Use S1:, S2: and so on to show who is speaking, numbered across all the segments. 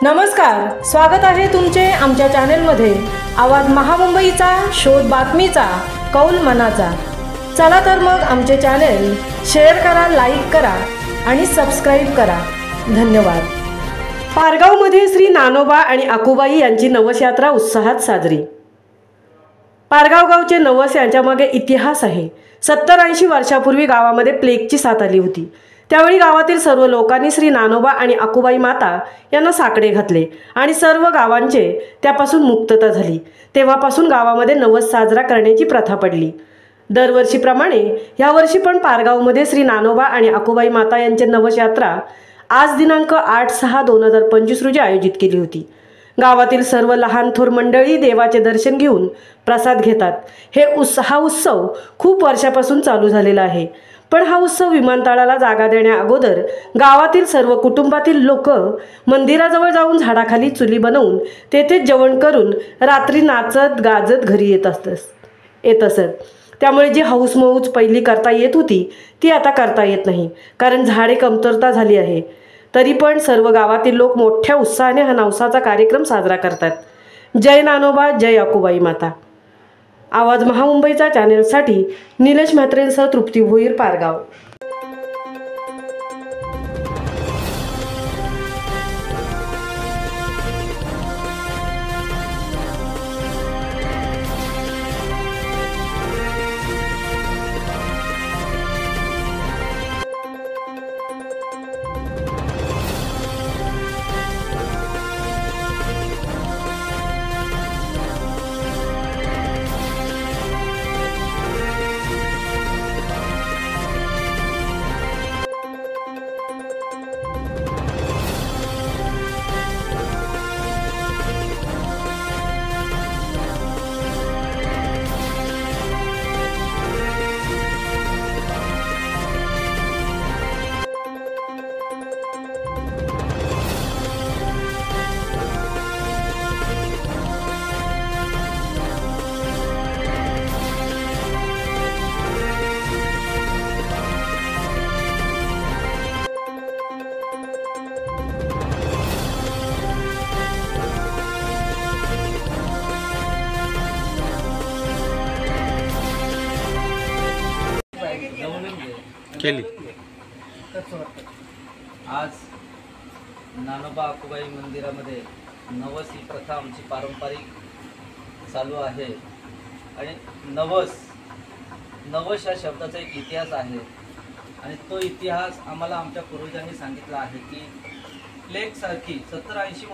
S1: नमस्कार, स्वागत आहे तुमचे आमच्या चॅनेलमध्ये। आवाज महामुंबईचा, शोध बातमीचा, कौल मनाचा। चला तर मग आमचे चॅनेल शेअर करा, लाईक करा आणि सबस्क्राइब करा। धन्यवाद। पारगावमध्ये श्री नानोबा आणि आकुबाई यांची नवस यात्रा उत्साहात साजरी। पारगाव गावचे नवस यांच्या मागे इतिहास आहे। 70-80 वर्षापूर्वी गावामध्ये प्लेगची साथ आली होती। त्यावेळी गावातील सर्व लोकांनी श्री नानोबा आणि आकुबाई माता यांना साकडे घातले आणि सर्व गावांचे त्यापासून मुक्तता झाली। तेव्हापासून गावामध्ये नवस साजरा करण्याची प्रथा पडली। दरवर्षीप्रमाणे यावर्षी पण पारगावमध्ये श्री नानोबा आणि आकुबाई माता यांची नवस यात्रा आज दिनांक 8/6/2025 रोजी आयोजित केली होती। गावातील सर्व लहान थोर मंडळी देवाचे दर्शन घेऊन प्रसाद घेतात। हा उत्सव खूप वर्षापासून चालू झालेला आहे, पण हा उत्सव विमानतळाला जागा देण्या अगोदर गावातील सर्व कुटुंबातील लोक मंदिराजवळ जाऊन झाडाखाली चुली बनवून तेथेच जेवण करून रात्री नाचत गाजत घरी येत असत। त्यामुळे जी हौसमौज पहिली करता येत होती ती आता करता येत नाही, कारण झाडे कमतरता झाली आहे। तरी पण सर्व गावातील लोक मोठ्या उत्साहाने हा नवसाचा कार्यक्रम साजरा करतात। जय नानोबा, जय आकुबाई माता। आवाज महामुंबईचा चॅनेलसाठी निलेश म्हात्रेंसह तृप्ती भोईर, पारगाव।
S2: केली
S3: आज नानोबा आकुबाई मंदिरामध्ये नवस ही प्रथा आमची पारंपरिक चालू आहे। आणि नवस या शब्दाचा एक इतिहास आहे आणि तो इतिहास आम्हाला आमच्या पूर्वजांनी सांगितला आहे की प्लेगसारखी 70-80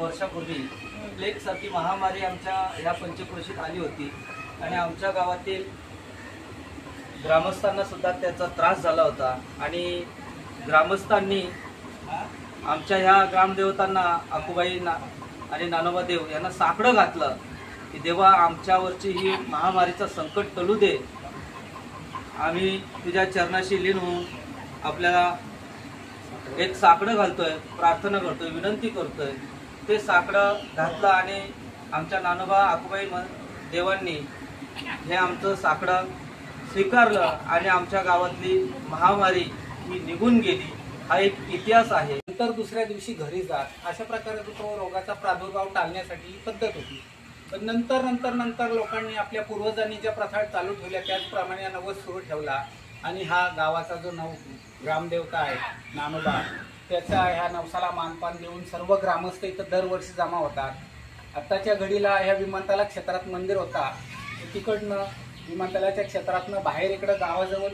S3: वर्षापूर्वी प्लेगसारखी महामारी आमच्या या पंचक्रोशीत आली होती आणि आमच्या गावातील ग्रामस्थांना सुद्धा त्याचा त्रास झाला होता। आणि ग्रामस्थांनी आमच्या ह्या ग्रामदेवतांना आकुबाई आणि नानोबा देव यांना साकडं घातलं की देवा, आमच्यावरची ही महामारीचं संकट टळू दे, आम्ही तुझ्या चरणाशी लीन होऊन आपल्याला एक साकडं घालतोय, प्रार्थना करतोय, विनंती करतोय। ते साकडं घातलं आणि आमच्या नानोबा आकुबाई देवांनी हे आमचं साकडं स्वीकारलं आणि आमच्या गावातली महामारी ही निघून गेली। हा एक इतिहास आहे।
S4: नंतर दुसऱ्या दिवशी घरी जात अशा प्रकारे तो रोगाचा प्रादुर्भाव टाळण्यासाठी ही पद्धत होती। पण नंतर लोकांनी आपल्या पूर्वजांनी ज्या प्रथा चालू ठेवल्या त्याचप्रमाणे नवस सुरू ठेवला आणि हा गावाचा जो ग्रामदेवता आहे नानोबा, त्याचा ह्या नवसाला मानपान देऊन सर्व ग्रामस्थ इथं दरवर्षी जमा होतात। आत्ताच्या घडीला ह्या विमानतळ क्षेत्रात मंदिर होता, तिकडनं विमानतळाच्या क्षेत्रातनं बाहेर इकडं गावाजवळ